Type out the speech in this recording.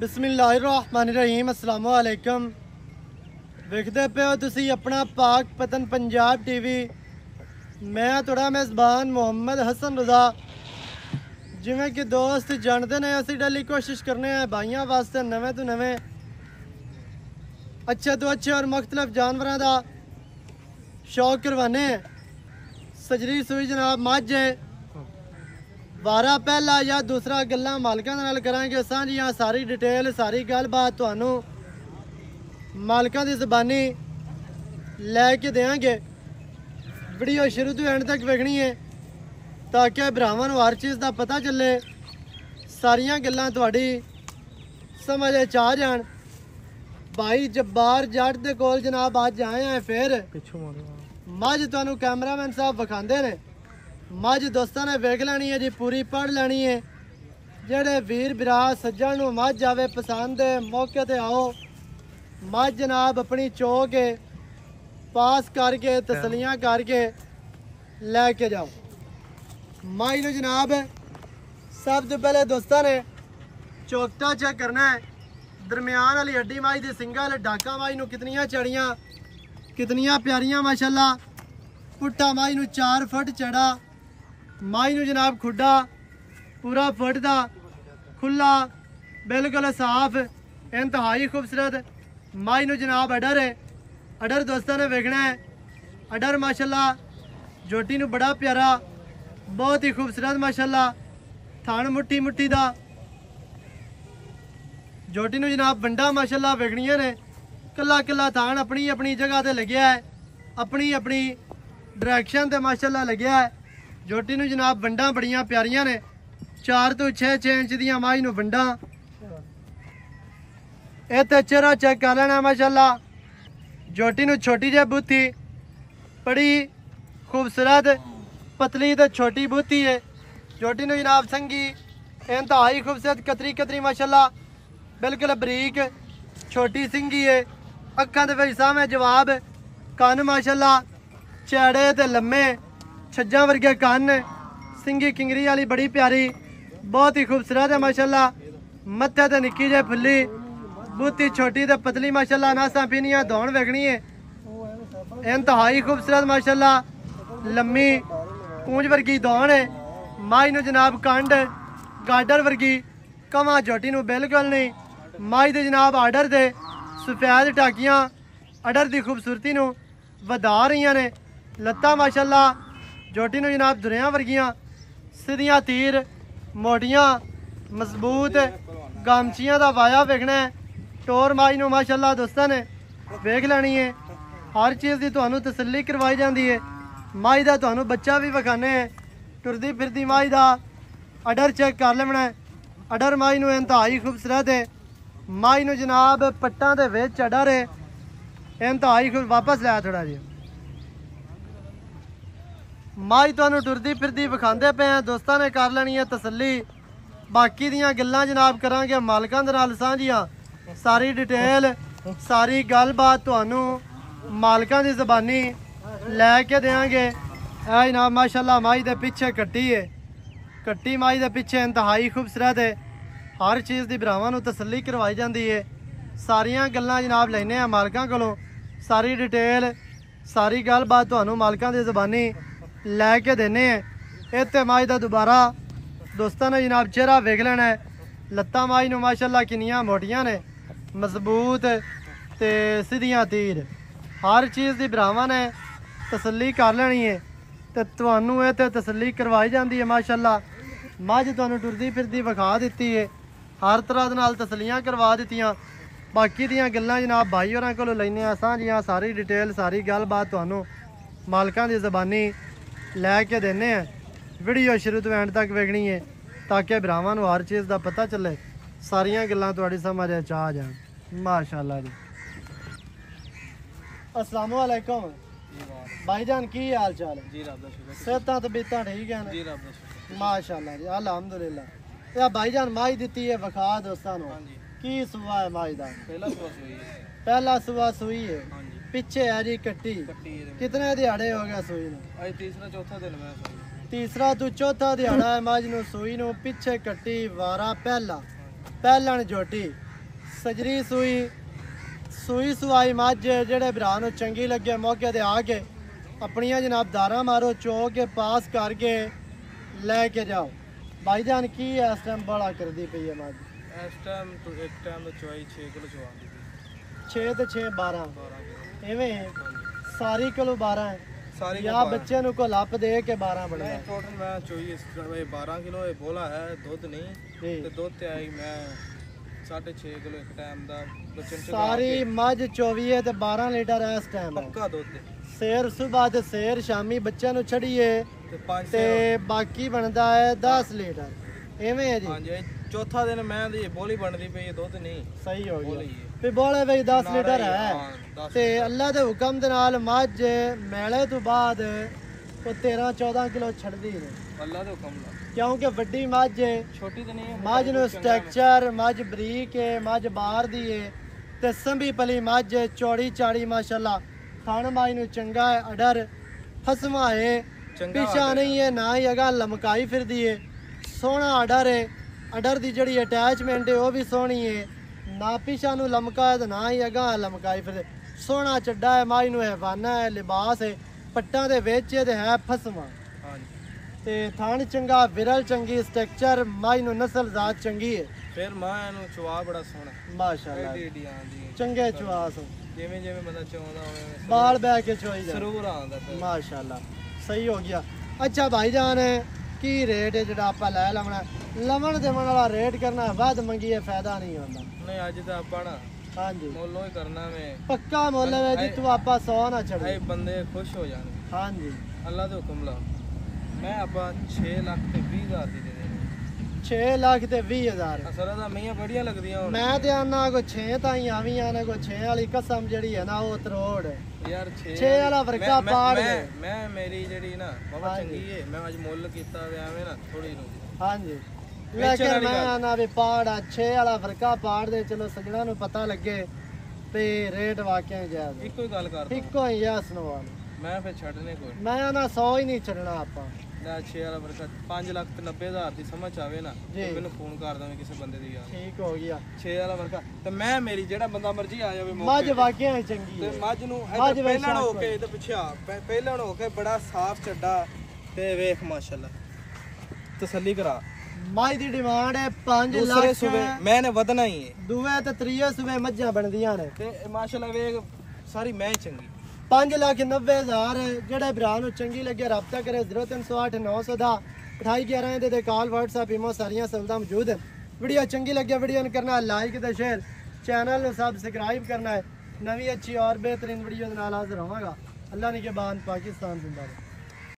बिस्मिल्लाहिर्रहमानिर्रहीम अस्सलाम वालेकुम। वेखदे पे हो तुसी अपना पाक पतन पंजाब टीवी। मैं थोड़ा मेज़बान मोहम्मद हसन रज़ा। जिमें कि दोस्त जानते ने असी डेली कोशिश करने हैं भाइयों वास्ते नवे तो नवे अच्छे तो अच्छे और मुख्तलिफ जानवरों का शौक करवाने। सजरी सूई जनाब मझ है वारा पहला या दूसरा गल्लां मालकां दे नाल करांगे सांझियां। सारी डिटेल सारी गलबात तुहानू मालकां दी ज़बानी लैके देंगे। वीडियो शुरू तो एंड तक वेखनी है ताकि भरावां नू हर चीज़ का पता चले, सारियां गल्लां तुहाडी समझ आ जान। भाई जब्बार जट दे कोल जनाब अज आए हैं फिर मझ तुहानू कैमरामैन साहब विखांदे ने। मझ दोस्तों ने वेख लैनी है जी, पूरी पढ़ लैनी है। जेड़े वीर बिरा सज्जन नू मझ आवे पसंद है मौके ते आओ। मझ जनाब अपनी चो के पास करके तसलियां करके लैके जाओ। मझ नू जनाब सब तो पहले दोस्तों ने चौकटा चेक करना है। दरम्यान वाली हड्डी मझ दी सिंगा वाले डाका मझ नू कितनियां चढ़ियां कितनियां प्यारियां माशाल्लाह। पुट्ठा मझ नू 4 फुट चढ़ा। मझ नू जनाब खुड्डा पूरा फुट दा खुला बिल्कुल साफ इंतहाई खूबसूरत। मझ नू जनाब अडर है। अडर दोस्तों ने वेखना है। अडर माशाल्लाह जोटी नू बड़ा प्यारा बहुत ही खूबसूरत माशाल्लाह। थान मुट्ठी मुट्ठी दा जोटी नू जनाब वंडा माशाल्लाह वेखनियां ने। कला कला थान अपनी अपनी जगह ते लग्या है, अपनी अपनी डायरैक्शन ते माशाल्लाह लग्या है। जोटी नू जनाब वंडा बड़ियां प्यारियां ने। 4 तो 6 इंच दियां मझ नू वंडा। इत्थे चेहरा चेक कर लेना माशाल्लाह। जोटी नू छोटी जी बूथी बड़ी खूबसूरत पतली तो छोटी बूथी है। जोटी नू जनाब संगी इंतहाई खूबसूरत कतरी कतरी माशाल्लाह बिल्कुल बरीक छोटी सिंगी है। अखां दे विच सामने जवाब कन माशाल्लाह चैड़े ते लम्मे छज्जा वर्गे कन। सिंगी किंगरी वाली बड़ी प्यारी बहुत ही खूबसूरत है माशाल्लाह। मत्थे ते निक्की जे फुल्ली बूथी छोटी ते पतली माशाल्लाह। नासा पीनियां दौड़ वेखनी है इंतहाई खूबसूरत माशाल्लाह। लम्मी पूंछ वर्गी दौड़ है। मझ नू जनाब कंड गाडर वर्गी कवां जोटी नू बिल्कुल नहीं। मझ दे जनाब आर्डर दे सफेद टाकियां अडर की खूबसूरती नू वधा रही ने। लत्तां माशाल्लाह जोटी नू जनाब दुरियां वर्गियां सीधियां तीर मोटियां मजबूत गामचियां दा वाया वेखना है। टोर मझ नू माशाल्लाह दोस्तों ने वेख लैनी है। हर चीज़ की तुहानू तसल्ली करवाई जाती है। मझ दा तुहानू बच्चा भी विखाने है। टुरदी फिरदी मझ दा अडर चेक कर लेना है। अडर मझ नू इंतहाई खूबसूरत है। मझ नू जनाब पट्टां दे विच अडर है इंतहाई खूब। वापस लै थोड़ा जी। मझ तुहानू टुरदी फिरदी विखांदे पे हैं दोस्तों ने कर लेनी है तसल्ली। बाकी दियां गल्लां जनाब करांगे मालकां दे नाल सांझियां। सारी डिटेल सारी गलबात तुहानू मालकां दी ज़बानी लैके देंगे। ऐ जनाब माशाल्लाह मझ दे पिछे कट्टी है। कट्टी मझ दे पिछे इंतहाई खूबसूरत है। हर चीज़ की भरावां नू तसल्ली करवाई जाती है। सारियां गल्लां जनाब लैने आ मालकां कोलों। सारी डिटेल सारी गलबात तुहानू मालकां दी ज़बानी लैके देने हैं। इत्ते मझ दा दोबारा दोस्तों ने जनाब चेहरा वेख लेना है। लत्तां मझ नू माशाल्लाह किन्नियां मोटियां ने मजबूत ते सीधियां तीर। हर चीज़ की भरावां ने तसल्ली कर लेनी है तो तुहानू इत्थे तसल्ली करवाई जाती है माशाल्लाह। मझ तुहानू टुरदी फिरदी विखा दी है। हर तरह दे नाल तसल्लियां करवा दित्तियां। बाकी दियां गल्लां जनाब भाई होरां कोलों लैने आ सांझियां। सारी डिटेल सारी गलबात तुहानू मालकां दी ज़बानी लैके देने हैं। वीडियो शुरू तो एंड तक वेखनी है ताकि भरावां नू हर चीज़ का पता चले। सारियां गल्लां तुहाडी समझ आ जान माशाल्लाह जी। अस्सलाम वालेकुम भाईजान, की हाल चाल है जी? रब दा शुक्र। सेहतां तबीयतां ठीक है ना जी? रब दा शुक्र माशाल्लाह जी अल्हम्दुलिल्लाह। या भाईजान मझ दित्ती है विखा दोस्तां नू। की सुबह है मझ दा? पहला सुबह सुई है। पिछे है जी कट्टी। कितने दिहाड़े हो गया सुई नू? आज तीसरा चौथा दिन मैं सुई। तीसरा तो चौथा दिहाड़ा है मझ नू सूई नू। पिछे कट्टी वारा पहला पहलन झोटी सजरी सूई सूई सुआई मझ जेड़े भरा नूं चंगी लगे मौके ते आके अपनियां जनाब दारा मारो चो के पास करके लेके जाओ। भाईजान की इस टाइम बड़ा कर दी पई है मझ? इस टाइम तो एक टाइम तो चवाई 6 किलो चवांदी पई। 6 ते 6 12 किलो एवें सारी किलो 12 है सारी या बच्चे नु को लप दे के 12 बन नहीं गया। टोटल मैं चोई 12 किलो ये बोला है दूध नहीं जी। ते दूध ते आई मैं 6.5 किलो एक टाइम दा बच्चन च सारी मझ 24 है ते 12 लीटर है इस टाइम पक्का दूध ते शेर सुबह ते शेर शामी बच्चे नु छड़िए 5 ते बाकी बनता है 10 लीटर एवें है जी। हां जी चौथा दिन मैं दी बोली बनदी पई है दूध नहीं सही हो बोली गया है ਤੇ ਬੋਲੇ ਬਈ 10 ਲੀਟਰ हाँ, ਹੈ 10 ਤੇ ਅੱਲਾ ਦੇ ਹੁਕਮ ਦੇ ਨਾਲ ਮੱਝ ਮੈਲੇ ਤੋਂ ਬਾਅਦ ਉਹ 13 14 ਕਿਲੋ ਛੱਡਦੀ ਨੇ अल्लाह दे हुक्म नाल ਕਿਉਂਕਿ ਵੱਡੀ ਮੱਝ ਹੈ, छोटी तो नहीं है ਮੱਝ ਨੂੰ ਸਟਰਕਚਰ ਮੱਝ ਬਰੀਕ ਹੈ ਮੱਝ ਬਾਹਰ ਦੀ ਹੈ ਤੇ ਸੰਭੀ ਪਲੀ ਮੱਝ ਹੈ, ਚੌੜੀ ਚਾੜੀ ਮਾਸ਼ਾਅੱਲਾ ਖਾਣ ਮਾਈ ਨੂੰ ਚੰਗਾ ਹੈ ਅਡਰ ਫਸਵਾ ਹੈ ਚੰਗਾ ਪਿਛਾ ਨਹੀਂ ਹੈ ਨਾ ਹੀ ਅਗਾ ਲਮਕਾਈ ਫਿਰਦੀ ਹੈ ਸੋਹਣਾ ਅਡਰ ਹੈ ਅਡਰ ਦੀ ਜਿਹੜੀ ਅਟੈਚਮੈਂਟ ਹੈ ਉਹ ਵੀ ਸੋਹਣੀ ਹੈ ਨਾ ਪਿਛਾ ਨੂੰ ਲਮਕਾ ਹੈ ਤੇ ਨਾ ਹੀ ਅਗਾ ਲਮਕਾਈ ਫਿਰਦੇ ਸੋਹਣਾ ਚੱਡਾ ਹੈ ਮਾਈ ਨੂੰ ਹੈਵਾਨਾ ਹੈ ਲਿਬਾਸ ਹੈ ਪੱਟਾਂ ਦੇ ਵਿੱਚ ਤੇ ਹੈ ਫਸਵਾ हां जी ਤੇ ਥਾਣ ਚੰਗਾ ਵਿਰਲ ਚੰਗੀ ਸਟਰਕਚਰ ਮਾਈ ਨੂੰ ਨਸਲ ਜ਼ਾਤ ਚੰਗੀ ਹੈ फिर मां ਨੂੰ ਚਵਾ ਬੜਾ ਸੋਹਣਾ ਮਾਸ਼ਾਅੱਲਾ ਏਡੀ ਏਡੀ ਆਂਦੀ ਹੈ ਚੰਗੇ ਚਵਾਸ ਜਿਵੇਂ ਜਿਵੇਂ ਬੰਦਾ ਚਾਹੁੰਦਾ ਹੋਵੇ ਬਾਲ ਬਹਿ ਕੇ ਚੋਈ ਜਾ ਸਰੂਰ ਆਉਂਦਾ ਫਿਰ ਮਾਸ਼ਾਅੱਲਾ ਸਹੀ ਹੋ ਗਿਆ। ਅੱਛਾ ਭਾਈਜਾਨ ਕੀ ਰੇਟ ਹੈ ਜਿਹੜਾ ਆਪਾਂ ਲੈ ਲਵਣਾ ਲਵਣ ਦੇਵਣ ਵਾਲਾ ਰੇਟ ਕਰਨਾ ਵੱਧ ਮੰਗੀਏ ਫਾਇਦਾ ਨਹੀਂ ਹੁੰਦਾ। ਨਹੀਂ ਅੱਜ ਤਾਂ ਆਪਾਂ ਨਾ ਹਾਂਜੀ ਮੁੱਲੋਂ ਹੀ ਕਰਨਾ ਵੇ ਪੱਕਾ ਮੁੱਲ ਹੈ ਜੀ ਤੂੰ ਆਪਾਂ 100 ਨਾ ਛੱਡੇ। ਇਹ ਬੰਦੇ ਖੁਸ਼ ਹੋ ਜਾਣ ਹਾਂਜੀ ਅੱਲਾ ਦੇ ਹੁਕਮ ਲਾ ਮੈਂ ਆਪਾਂ 6 ਲੱਖ ਤੇ 20 ਹਜ਼ਾਰ ਦੀ ਦੇ ਦੇਣੀ 6 ਲੱਖ ਤੇ 20,000 ਅਸਰਾਂ ਦਾ ਮੀਆਂ ਬੜੀਆਂ ਲੱਗਦੀਆਂ ਹੁਣ ਮੈਂ ਤੇ ਆਨਾ ਕੋ 6 ਤਾਈ ਆਵੀਆਂ ਨੇ ਕੋ 6 ਵਾਲੀ ਕਸਮ ਜਿਹੜੀ ਹੈ ਨਾ ਉਹ ਤਰੋੜ ਯਾਰ 6 6 ਵਾਲਾ ਵਰਕਾ ਪਾੜ ਦੇ। ਮੈਂ ਮੇਰੀ ਜਿਹੜੀ ਨਾ ਬਾਬਾ ਹਾਂਜੀ। ਚੰਗੀ ਏ ਮੈਂ ਅੱਜ ਮੁੱਲ ਕੀਤਾ ਵੇ ਐਵੇਂ ਨਾ ਥੋੜੀ ਨੂੰ ਹਾਂਜੀ ਵੇਚਣ ਲੇਕਿਨ ਵਾਲੀ ਮੈਂ ਗੱਲ। ਆਨਾ ਵੀ ਪਾੜ 6 ਵਾਲਾ ਵਰਕਾ ਪਾੜ ਦੇ ਚਲੋ ਸਜਣਾ ਨੂੰ ਪਤਾ ਲੱਗੇ ਤੇ ਰੇਟ ਵਾਕਿਆ ਜਾਇਜ਼ ਇੱਕੋ ਹੀ ਗੱਲ ਕਰਦਾ ਇੱਕੋ ਹੀ ਆ ਸਨਵਾਲ ਮੈਂ ਫਿਰ ਛੱਡਨੇ ਕੋਈ ਮੈਂ ਆਨਾ 100 ਹੀ ਨਹੀਂ ਛੱਡਣਾ ਆਪਾਂ ਨਾ 6 ਵਾਲਾ ਵਰਕਾ 5 ਲੱਖ ਤੇ 90 ਹਜ਼ਾਰ ਦੀ ਸਮਝ ਆਵੇ ਨਾ ਜੀ। ਤੇ ਮੈਨੂੰ ਫੋਨ ਕਰ ਦਵੇਂ ਕਿਸੇ ਬੰਦੇ ਦੀ ਯਾਰ ਠੀਕ ਹੋ ਗਿਆ 6 ਵਾਲਾ ਵਰਕਾ ਤੇ ਮੈਂ ਮੇਰੀ ਜਿਹੜਾ ਬੰਦਾ ਮਰਜ਼ੀ ਆ ਜਾਵੇ ਮੱਝ ਮੌਕੇ ਤੇ। ਵਾਕਿਆ ਹੀ ਚੰਗੀ ਤੇ ਹੈ ਮੱਝ ਨੂੰ ਮੱਝ ਇੱਧਰ ਵੇਖ ਪਹਿਲਾਂ ਹੋ ਸ਼ੱਕ ਕੇ ਇਹਦੇ ਪਿੱਛੇ ਆ ਪਹਿਲਾਂ ਹੋ ਕੇ ਬੜਾ ਸਾਫ਼ ਚੱਡਾ ਤੇ ਵੇਖ ਮਾਸ਼ਾਅੱਲਾ ਤਸੱਲੀ ਕਰਾ ਮੱਝ ਦੀ ਡਿਮਾਂਡ ਹੈ 5 ਦੂਸਰੇ ਲੱਖ ਸੂਬੇ ਮੈਂ ਨੇ ਵਧਣਾ ਹੀ ਹੈ ਦੂਏ ਤੇ ਤੀਏ ਸੂਬੇ ਮੱਝਾਂ ਬਣਦੀਆਂ ਨੇ ਤੇ ਮਾਸ਼ਾਅੱਲਾ ਵੇਖ ਸਾਰੀ ਮੈਂ ਹੀ ਚੰਗੀ 5,90,000 ਜਿਹੜੇ ਭਰਾ ਨੂੰ ਚੰਗੀ ਲੱਗੇ ਰਾਬਤਾ ਕਰੇ 0308 900 ਦਾ 2811 ਦੇ ਕਾਲ WhatsApp ਇਮੋ ਸਾਰੀਆਂ ਸਹੂਲਤਾਂ ਮੌਜੂਦ ਹਨ। ਵੀਡੀਓ ਚੰਗੀ ਲੱਗੇ ਵੀਡੀਓ ਨੂੰ ਕਰਨਾ ਲਾਈਕ ਤੇ ਸ਼ੇਅਰ ਚੈਨਲ ਨੂੰ ਸਬਸਕ੍ਰਾਈਬ ਕਰਨਾ ਹੈ। ਨਵੀਂ ਅੱਛੀ ਔਰ ਬਿਹਤਰੀਨ ਵੀਡੀਓ ਦੇ ਨਾਲ ਹਾਜ਼ਰ ਹੋਵਾਂਗਾ। ਅੱਲਾ ਨੇ ਕੇ ਬਾਨ ਪਾਕਿस्तान ਜ਼ਿੰਦਾਬਾਦ।